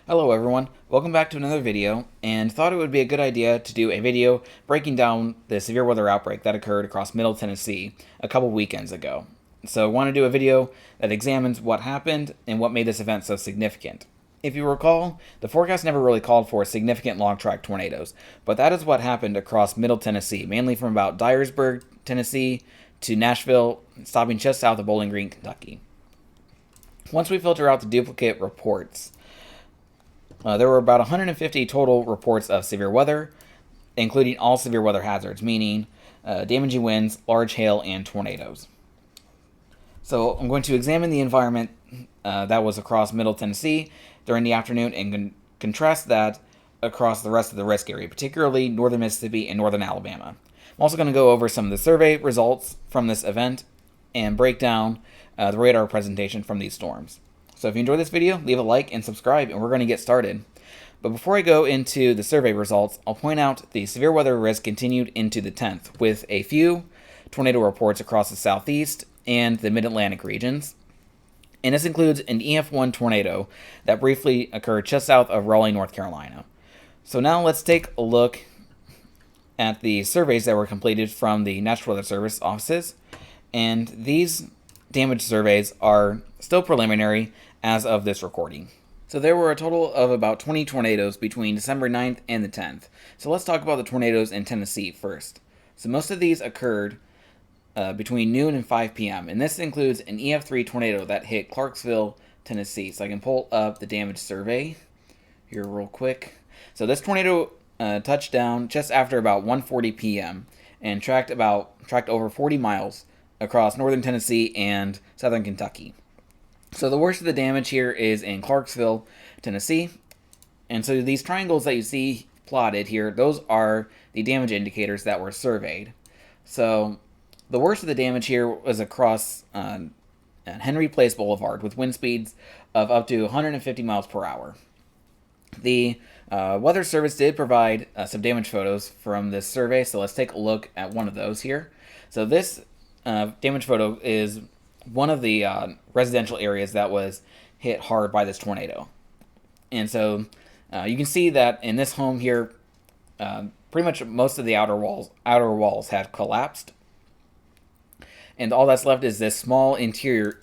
Hello everyone, welcome back to another video, and thought it would be a good idea to do a video breaking down the severe weather outbreak that occurred across Middle Tennessee a couple weekends ago. So I want to do a video that examines what happened and what made this event so significant. If you recall, the forecast never really called for significant long-track tornadoes, but that is what happened across Middle Tennessee, mainly from about Dyersburg, Tennessee, to Nashville, stopping just south of Bowling Green, Kentucky. Once we filter out the duplicate reports, there were about 150 total reports of severe weather, including all severe weather hazards, meaning damaging winds, large hail, and tornadoes. So I'm going to examine the environment that was across Middle Tennessee during the afternoon and contrast that across the rest of the risk area, particularly northern Mississippi and northern Alabama. I'm also going to go over some of the survey results from this event and break down the radar presentation from these storms. So if you enjoyed this video, leave a like and subscribe, and we're going to get started. But before I go into the survey results, I'll point out the severe weather risk continued into the 10th, with a few tornado reports across the southeast and the mid-Atlantic regions. And this includes an EF1 tornado that briefly occurred just south of Raleigh, North Carolina. So now let's take a look at the surveys that were completed from the National Weather Service offices. And these damage surveys are still preliminary as of this recording. So there were a total of about 20 tornadoes between December 9th and the 10th. So let's talk about the tornadoes in Tennessee first. So most of these occurred between noon and 5 p.m. And this includes an EF3 tornado that hit Clarksville, Tennessee. So I can pull up the damage survey here real quick. So this tornado touched down just after about 1:40 p.m. and tracked over 40 miles across northern Tennessee and southern Kentucky. So the worst of the damage here is in Clarksville, Tennessee. And so these triangles that you see plotted here, those are the damage indicators that were surveyed. So the worst of the damage here was across Henry Place Boulevard with wind speeds of up to 150 miles per hour. The Weather Service did provide some damage photos from this survey, so let's take a look at one of those here. So this damage photo is one of the residential areas that was hit hard by this tornado. And so you can see that in this home here, pretty much most of the outer walls had collapsed. And all that's left is this small interior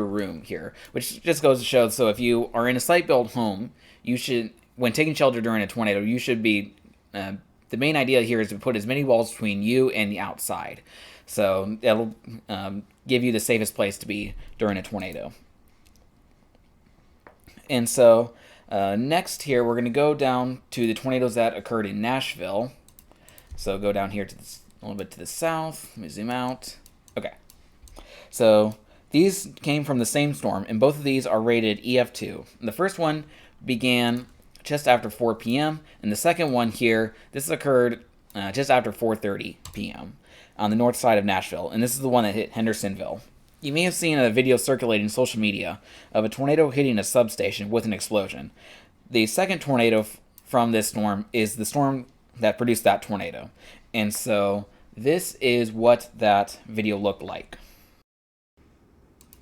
room here, which just goes to show, so if you are in a site-built home, you should, when taking shelter during a tornado, you should be, the main idea here is to put as many walls between you and the outside. So it'll give you the safest place to be during a tornado. And so next here, we're going to go down to the tornadoes that occurred in Nashville. So go down here to a little bit to the south. Let me zoom out. Okay. So these came from the same storm, and both of these are rated EF2. And the first one began just after 4 p.m., and the second one here, this occurred just after 4:30 p.m. on the north side of Nashville, and this is the one that hit Hendersonville. You may have seen a video circulating on social media of a tornado hitting a substation with an explosion. The second tornado from this storm is the storm that produced that tornado. And so this is what that video looked like.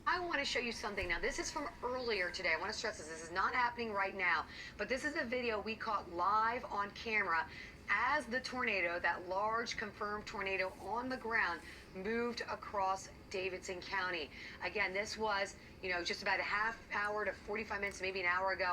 I want to show you something now. This is from earlier today. I want to stress this. This is not happening right now, but this is a video we caught live on camera as the tornado, that large confirmed tornado on the ground, moved across Davidson County. Again, this was, just about a half hour to 45 minutes, maybe an hour ago.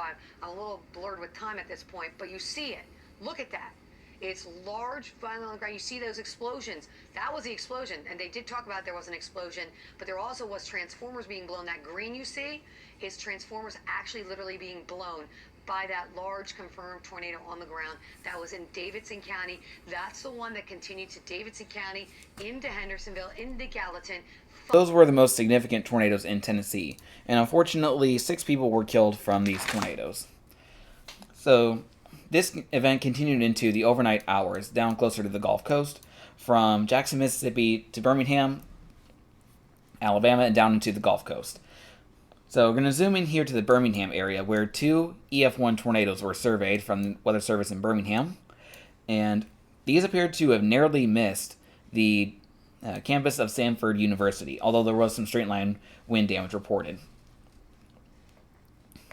I'm a little blurred with time at this point, but you see it. Look at that. It's large, violent on the ground. You see those explosions. That was the explosion, and they did talk about there was an explosion, but there also was transformers being blown. That green you see is transformers actually literally being blown by that large confirmed tornado on the ground that was in Davidson County. That's the one that continued to Davidson County, into Hendersonville, into Gallatin. Those were the most significant tornadoes in Tennessee, and unfortunately 6 people were killed from these tornadoes. So this event continued into the overnight hours down closer to the Gulf Coast, from Jackson, Mississippi to Birmingham, Alabama, and down into the Gulf Coast. So we're going to zoom in here to the Birmingham area, where 2 EF1 tornadoes were surveyed from the Weather Service in Birmingham. And these appeared to have narrowly missed the campus of Samford University, although there was some straight line wind damage reported.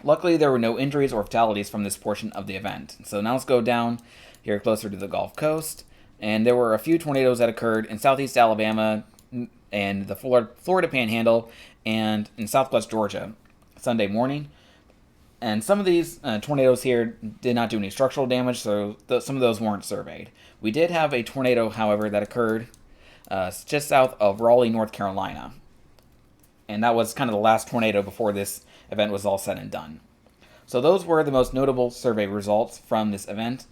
Luckily, there were no injuries or fatalities from this portion of the event. So now let's go down here closer to the Gulf Coast. And there were a few tornadoes that occurred in southeast Alabama and the Florida Panhandle and in southwest Georgia Sunday morning. And some of these tornadoes here did not do any structural damage, so some of those weren't surveyed. We did have a tornado, however, that occurred just south of Raleigh, North Carolina. And that was kind of the last tornado before this event was all said and done. So those were the most notable survey results from this event.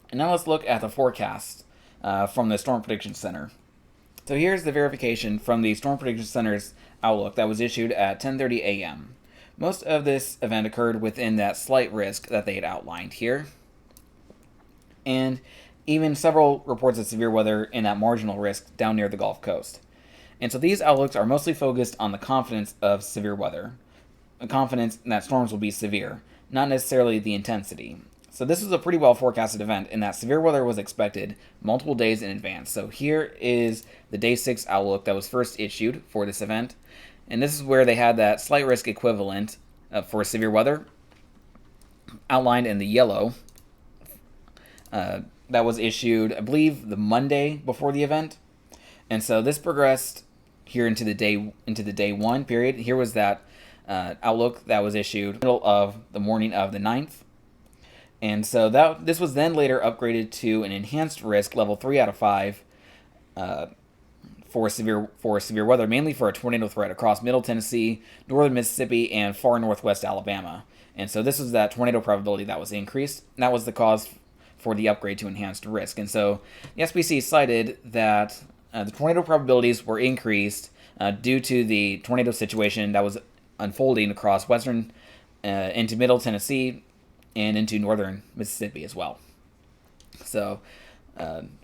And now let's look at the forecast from the Storm Prediction Center. So here's the verification from the Storm Prediction Center's outlook that was issued at 10:30 a.m. Most of this event occurred within that slight risk that they had outlined here. And even several reports of severe weather in that marginal risk down near the Gulf Coast. And so these outlooks are mostly focused on the confidence of severe weather, a confidence that storms will be severe, not necessarily the intensity. So this was a pretty well forecasted event in that severe weather was expected multiple days in advance. So here is the day 6 outlook that was first issued for this event. And this is where they had that slight risk equivalent for severe weather outlined in the yellow. That was issued, I believe, the Monday before the event. And so this progressed here into the day 1 period. Here was that outlook that was issued middle of the morning of the 9th. And so this was then later upgraded to an enhanced risk level 3 out of 5 for severe weather, mainly for a tornado threat across Middle Tennessee, northern Mississippi, and far northwest Alabama. And so this was that tornado probability that was increased. And that was the cause for the upgrade to enhanced risk. And so the SPC cited that the tornado probabilities were increased due to the tornado situation that was unfolding across western into Middle Tennessee and into northern Mississippi as well. So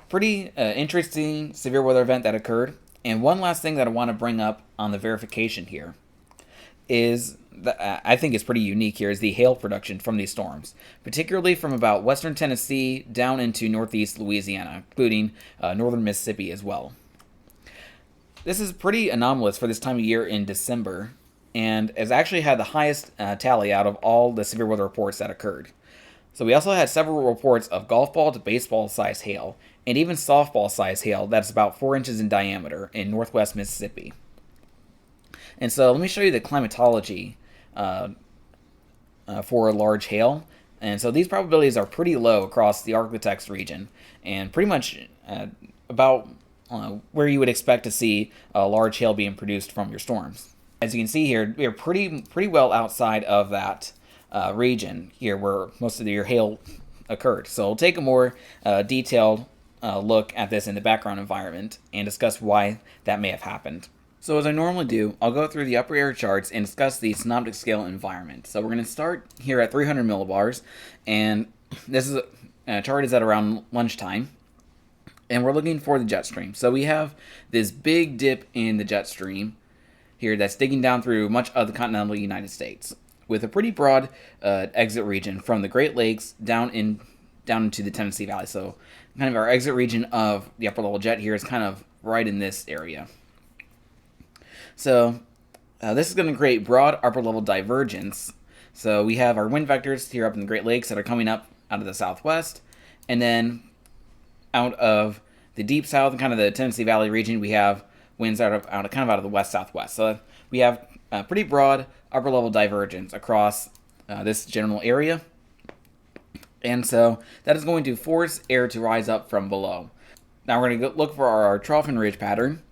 pretty interesting severe weather event that occurred. And one last thing that I want to bring up on the verification here is that I think is pretty unique here is the hail production from these storms, particularly from about western Tennessee down into northeast Louisiana, including northern Mississippi as well. This is pretty anomalous for this time of year in December, and has actually had the highest tally out of all the severe weather reports that occurred. So we also had several reports of golf ball to baseball size hail, and even softball size hail that's about 4 inches in diameter in northwest Mississippi. And so let me show you the climatology for large hail. And so these probabilities are pretty low across the Arctic region, and pretty much about where you would expect to see large hail being produced from your storms. As you can see here, we are pretty well outside of that region here where most of your hail occurred. So we'll take a more detailed look at this in the background environment and discuss why that may have happened. So as I normally do, I'll go through the upper air charts and discuss the Synoptic scale environment. So we're going to start here at 300 millibars, and this is chart is at around lunchtime, and we're looking for the jet stream. So we have this big dip in the jet stream here that's digging down through much of the continental United States, with a pretty broad exit region from the Great Lakes down into the Tennessee Valley. So kind of our exit region of the upper level jet here is kind of right in this area. So this is going to create broad upper level divergence. So we have our wind vectors here up in the Great Lakes that are coming up out of the southwest, and then out of the deep south and kind of the Tennessee Valley region, we have winds out of the west southwest. So we have a pretty broad upper level divergence across this general area, and so that is going to force air to rise up from below. Now we're going to look for our trough and ridge pattern.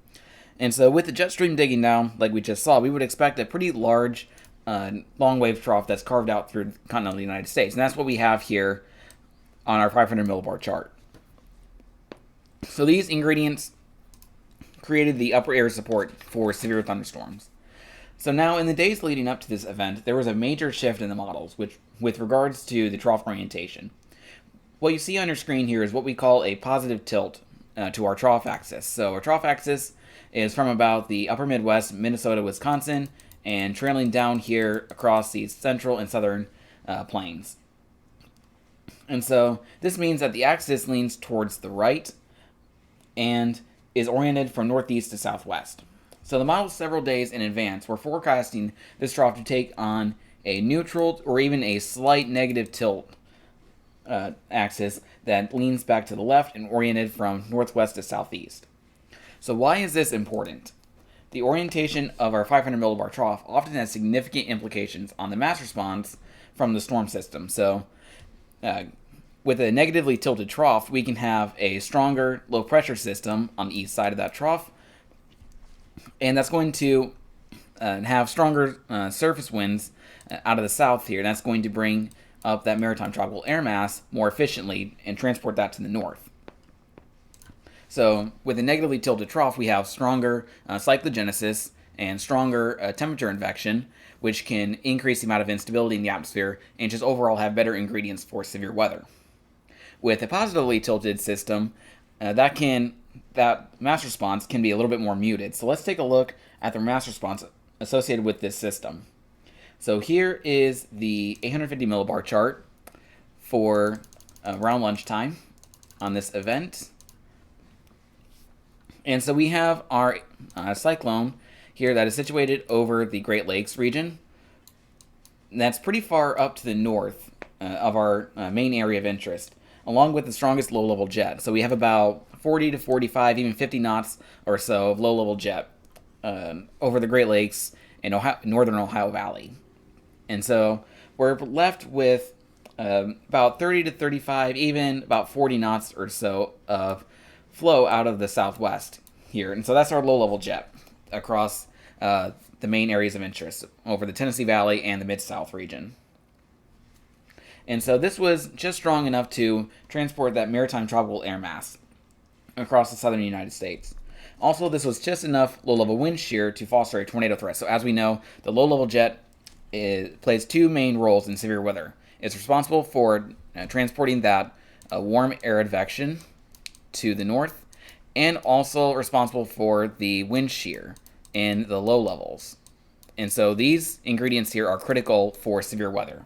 And so with the jet stream digging down, like we just saw, we would expect a pretty large long wave trough that's carved out through the continental United States. And that's what we have here on our 500 millibar chart. So these ingredients created the upper air support for severe thunderstorms. So now in the days leading up to this event, there was a major shift in the models with regards to the trough orientation. What you see on your screen here is what we call a positive tilt to our trough axis. So our trough axis is from about the upper Midwest, Minnesota, Wisconsin, and trailing down here across the central and southern plains. And so this means that the axis leans towards the right and is oriented from northeast to southwest. So the models several days in advance were forecasting this trough to take on a neutral or even a slight negative tilt axis that leans back to the left and oriented from northwest to southeast. So why is this important? The orientation of our 500 millibar trough often has significant implications on the mass response from the storm system. So with a negatively tilted trough, we can have a stronger low pressure system on the east side of that trough, and that's going to have stronger surface winds out of the south here, and that's going to bring up that maritime tropical air mass more efficiently and transport that to the north. So with a negatively tilted trough, we have stronger cyclogenesis and stronger temperature convection, which can increase the amount of instability in the atmosphere and just overall have better ingredients for severe weather. With a positively tilted system, that mass response can be a little bit more muted. So let's take a look at the mass response associated with this system. So here is the 850 millibar chart for around lunchtime on this event. And so we have our cyclone here that is situated over the Great Lakes region. That's pretty far up to the north of our main area of interest, along with the strongest low-level jet. So we have about 40 to 45, even 50 knots or so of low-level jet over the Great Lakes in northern Ohio Valley. And so we're left with about 30 to 35, even about 40 knots or so of flow out of the southwest here. And so that's our low-level jet across the main areas of interest over the Tennessee Valley and the Mid-South region. And so this was just strong enough to transport that maritime tropical air mass across the southern United States. Also, this was just enough low-level wind shear to foster a tornado threat. So as we know, the low-level jet plays two main roles in severe weather. It's responsible for transporting that warm air advection to the north, and also responsible for the wind shear in the low levels. And so these ingredients here are critical for severe weather.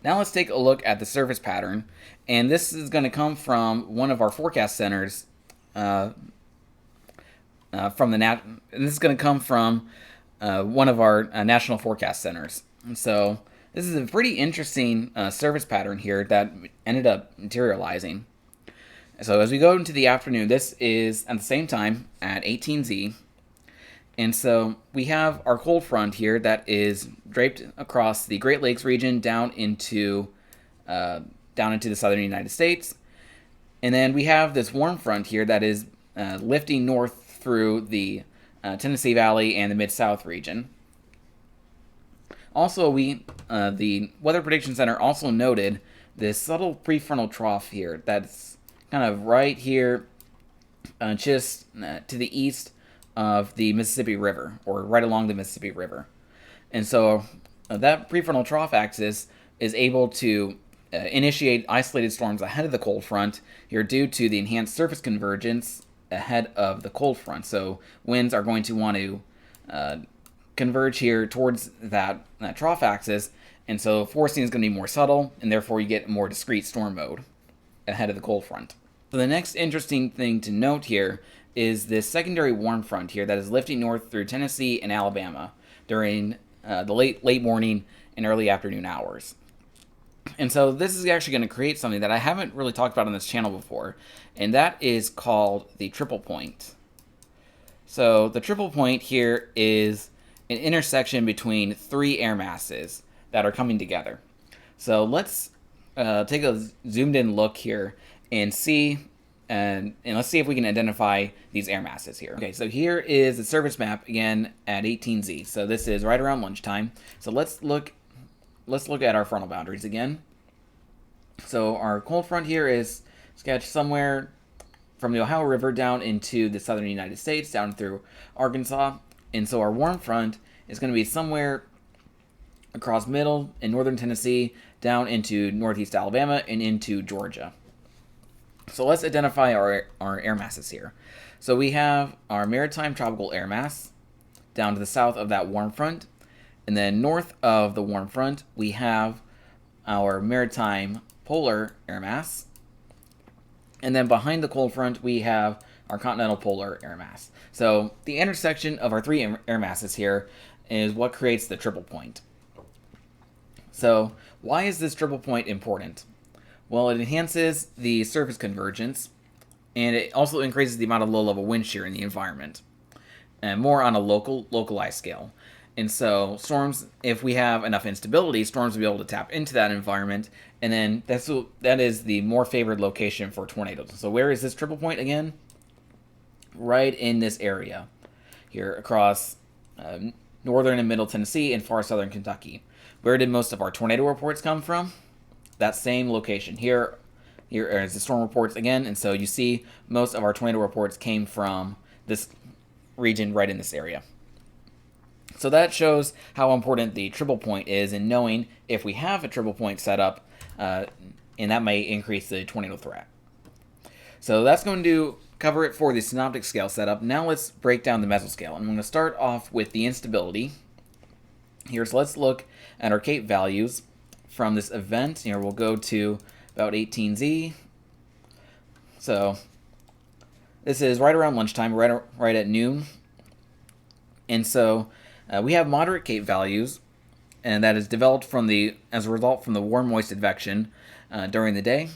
Now let's take a look at the surface pattern, and this is going to come from one of our forecast centers. This is going to come from one of our national forecast centers. And so this is a pretty interesting surface pattern here that ended up materializing. So as we go into the afternoon, this is at the same time at 18Z. And so we have our cold front here that is draped across the Great Lakes region down into the southern United States. And then we have this warm front here that is lifting north through the Tennessee Valley and the Mid-South region. Also, the Weather Prediction Center also noted this subtle prefrontal trough here that's kind of right here just to the east of the Mississippi River, or right along the Mississippi River. And so that prefrontal trough axis is able to initiate isolated storms ahead of the cold front here due to the enhanced surface convergence ahead of the cold front. So winds are going to want to converge here towards that trough axis, and so forcing is going to be more subtle, and therefore you get more discrete storm mode ahead of the cold front. So the next interesting thing to note here is this secondary warm front here that is lifting north through Tennessee and Alabama during the late morning and early afternoon hours. And so this is actually going to create something that I haven't really talked about on this channel before, and that is called the triple point. So the triple point here is an intersection between three air masses that are coming together. So let's take a zoomed in look here and see, and let's see if we can identify these air masses here. Okay, so here is the surface map again at 18Z. So this is right around lunchtime. So let's look at our frontal boundaries again. So our cold front here is sketched somewhere from the Ohio River down into the southern United States, down through Arkansas. And so our warm front is going to be somewhere across middle and northern Tennessee, down into northeast Alabama and into Georgia. So let's identify our air masses here. So we have our maritime tropical air mass down to the south of that warm front. And then north of the warm front, we have our maritime polar air mass. And then behind the cold front, we have our continental polar air mass. So the intersection of our three air masses here is what creates the triple point. So why is this triple point important? Well, it enhances the surface convergence, and it also increases the amount of low-level wind shear in the environment, and more on a localized scale. And so storms, if we have enough instability, storms will be able to tap into that environment, and then that is the more favored location for tornadoes. So where is this triple point again? Right in this area here across northern and middle Tennessee and far southern Kentucky. Where did most of our tornado reports come from? That same location. Here is the storm reports again, and so you see most of our tornado reports came from this region right in this area. So that shows how important the triple point is in knowing if we have a triple point set up, and that may increase the tornado threat. So that's going to cover it for the synoptic scale setup. Now let's break down the mesoscale. And I'm going to start off with the instability here. So let's look at our CAPE values from this event. Here we'll go to about 18Z. So this is right around lunchtime, right at noon. And so we have moderate CAPE values, and that is developed as a result from the warm moist advection during the day,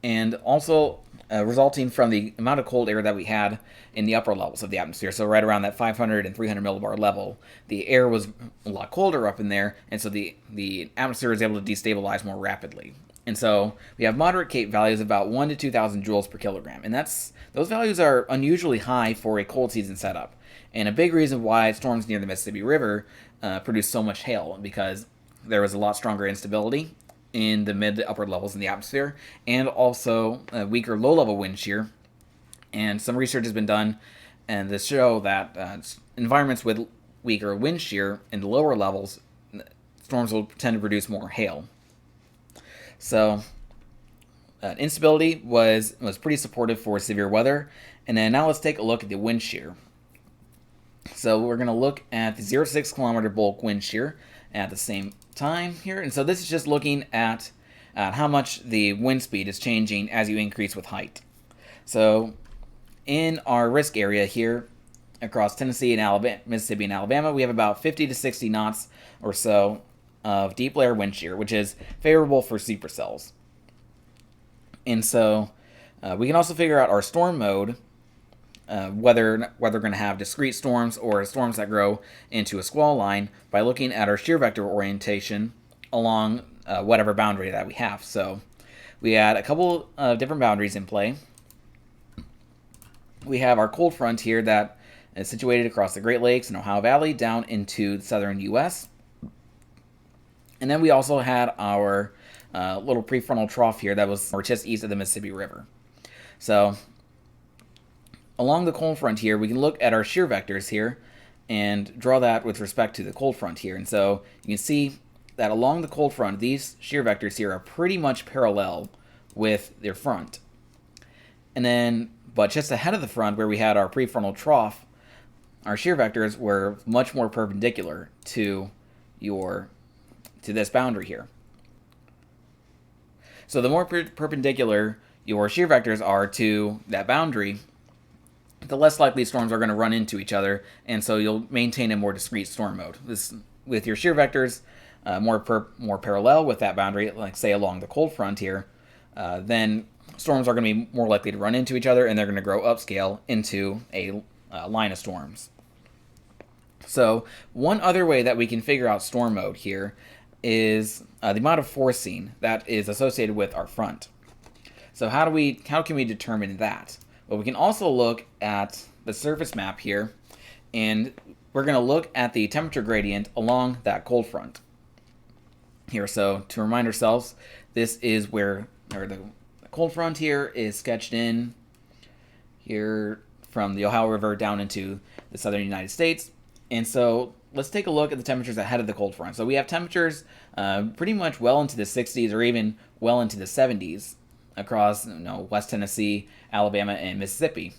and also resulting from the amount of cold air that we had in the upper levels of the atmosphere. So right around that 500 and 300 millibar level, the air was a lot colder up in there, and so the atmosphere is able to destabilize more rapidly. And so we have moderate CAPE values of about 1 to 2,000 joules per kilogram, and those values are unusually high for a cold season setup. And a big reason why storms near the Mississippi River produce so much hail, because there was a lot stronger instability in the mid to upper levels in the atmosphere, and also weaker low-level wind shear. And some research has been done and to show that environments with weaker wind shear in the lower levels, storms will tend to produce more hail. So instability was pretty supportive for severe weather. And then now let's take a look at the wind shear. So we're going to look at the 0 to 6 kilometer bulk wind shear at the same time here. And so this is just looking at how much the wind speed is changing as you increase with height. So in our risk area here across Tennessee and Alabama, Mississippi and Alabama, we have about 50 to 60 knots or so of deep layer wind shear, which is favorable for supercells. And so we can also figure out our storm mode, whether we're going to have discrete storms or storms that grow into a squall line by looking at our shear vector orientation along whatever boundary that we have. So we had a couple of different boundaries in play. We have our cold front here that is situated across the Great Lakes and Ohio Valley down into the southern U.S. And then we also had our little prefrontal trough here that was just east of the Mississippi River. So along the cold front here, we can look at our shear vectors here and draw that with respect to the cold front here. And so you can see that along the cold front, these shear vectors here are pretty much parallel with their front. And then, but just ahead of the front where we had our prefrontal trough, our shear vectors were much more perpendicular to this boundary here. So the more perpendicular your shear vectors are to that boundary, the less likely storms are going to run into each other, and so you'll maintain a more discrete storm mode. This, with your shear vectors more parallel with that boundary, like say along the cold front here, then storms are going to be more likely to run into each other, and they're going to grow upscale into a line of storms. So one other way that we can figure out storm mode here is the amount of forcing that is associated with our front. So how can we determine that? Well, we can also look at the surface map here, and we're going to look at the temperature gradient along that cold front here. So to remind ourselves, this is where the cold front here is sketched in here from the Ohio River down into the southern United States. And so let's take a look at the temperatures ahead of the cold front. So we have temperatures pretty much well into the 60s or even well into the 70s across West Tennessee, Alabama, and Mississippi.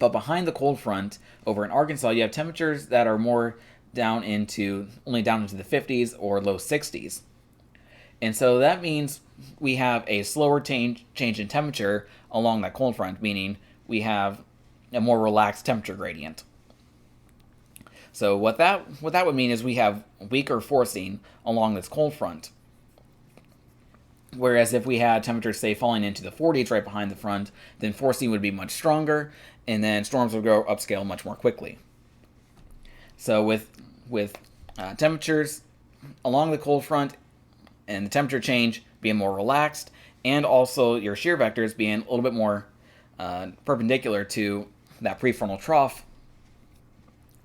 But behind the cold front over in Arkansas, you have temperatures that are more down into the 50s or low 60s. And so that means we have a slower change in temperature along that cold front, meaning we have a more relaxed temperature gradient. So what that would mean is we have weaker forcing along this cold front. Whereas if we had temperatures, say, falling into the 40s right behind the front, then forcing would be much stronger, and then storms would go upscale much more quickly. So with temperatures along the cold front and the temperature change being more relaxed, and also your shear vectors being a little bit more perpendicular to that prefrontal trough,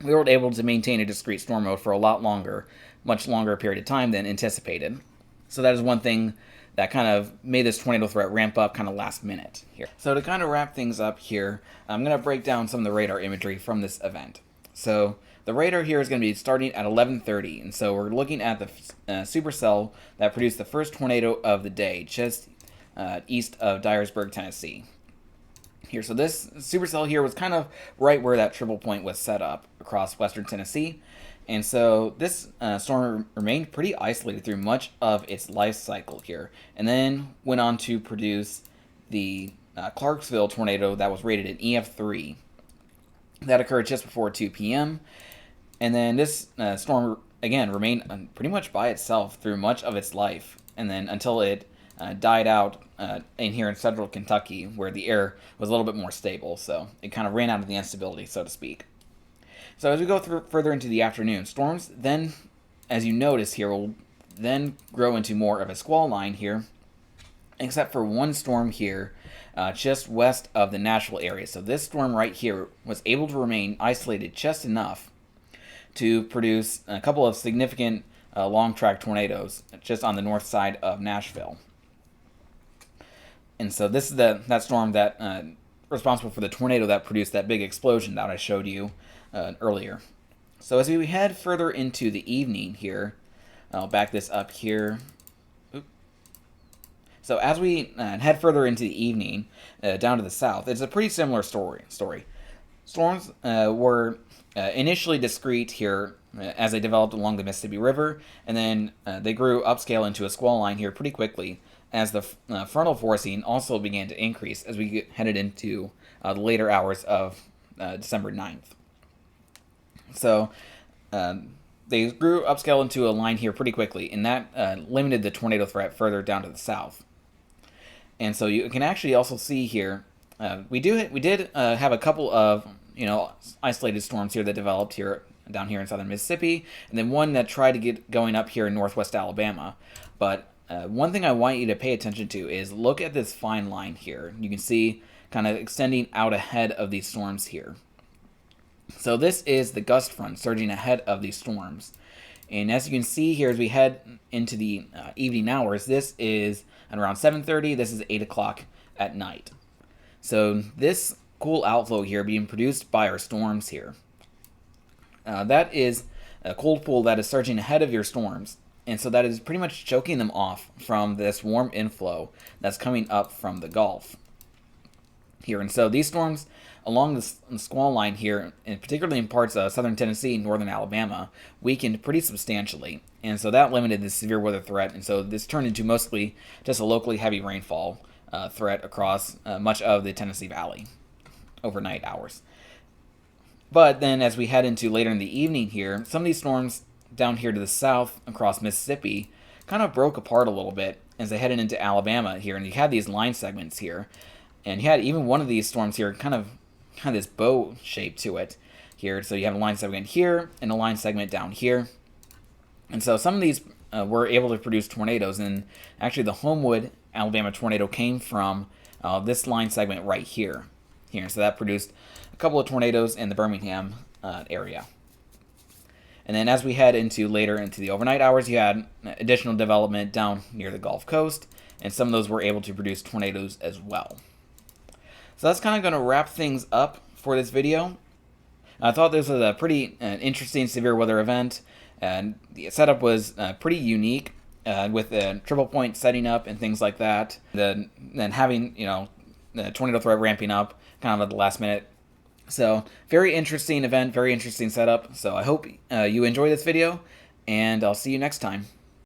we were able to maintain a discrete storm mode for a lot longer, much longer period of time than anticipated. So that is one thing that kind of made this tornado threat ramp up kind of last minute here. So to kind of wrap things up here, I'm going to break down some of the radar imagery from this event. So the radar here is going to be starting at 11:30, and so we're looking at the supercell that produced the first tornado of the day, just east of Dyersburg, Tennessee. Here, so this supercell here was kind of right where that triple point was set up across western Tennessee. And so this storm remained pretty isolated through much of its life cycle here, and then went on to produce the Clarksville tornado that was rated an EF3. That occurred just before 2 p.m. And then this storm, again, remained pretty much by itself through much of its life, and then until it died out in here in central Kentucky, where the air was a little bit more stable, so it kind of ran out of the instability, so to speak. So as we go further into the afternoon, storms then, as you notice here, will then grow into more of a squall line here, except for one storm here just west of the Nashville area. So this storm right here was able to remain isolated just enough to produce a couple of significant long-track tornadoes just on the north side of Nashville. And so this is that storm that responsible for the tornado that produced that big explosion that I showed you earlier. So as we head further into the evening here, I'll back this up here. So as we head further into the evening, down to the south, it's a pretty similar story. Storms were initially discrete here as they developed along the Mississippi River, and then they grew upscale into a squall line here pretty quickly as the frontal forcing also began to increase as we headed into the later hours of December 9th. So they grew upscale into a line here pretty quickly, and that limited the tornado threat further down to the south. And so you can actually also see here, we did have a couple of isolated storms here that developed here down here in southern Mississippi, and then one that tried to get going up here in northwest Alabama. But one thing I want you to pay attention to is look at this fine line here. You can see kind of extending out ahead of these storms here. So this is the gust front surging ahead of these storms. And as you can see here, as we head into the evening hours, this is at around 7:30, this is 8 o'clock at night. So this cool outflow here being produced by our storms here. That is a cold pool that is surging ahead of your storms. And so that is pretty much choking them off from this warm inflow that's coming up from the Gulf here. And so these storms along the squall line here, and particularly in parts of southern Tennessee and northern Alabama, weakened pretty substantially. And so that limited the severe weather threat. And so this turned into mostly just a locally heavy rainfall threat across much of the Tennessee Valley overnight hours. But then as we head into later in the evening here, some of these storms down here to the south across Mississippi kind of broke apart a little bit as they headed into Alabama here. And you had these line segments here. And you had even one of these storms here kind of this bow shape to it here. So you have a line segment here and a line segment down here. And so some of these were able to produce tornadoes. And actually the Homewood, Alabama tornado came from this line segment right here. So that produced a couple of tornadoes in the Birmingham area. And then as we head later into the overnight hours, you had additional development down near the Gulf Coast. And some of those were able to produce tornadoes as well. So that's kind of going to wrap things up for this video. I thought this was a pretty interesting severe weather event, and the setup was pretty unique with the triple point setting up and things like that. Then having the tornado threat ramping up kind of at the last minute. So very interesting event, very interesting setup. So I hope you enjoy this video, and I'll see you next time.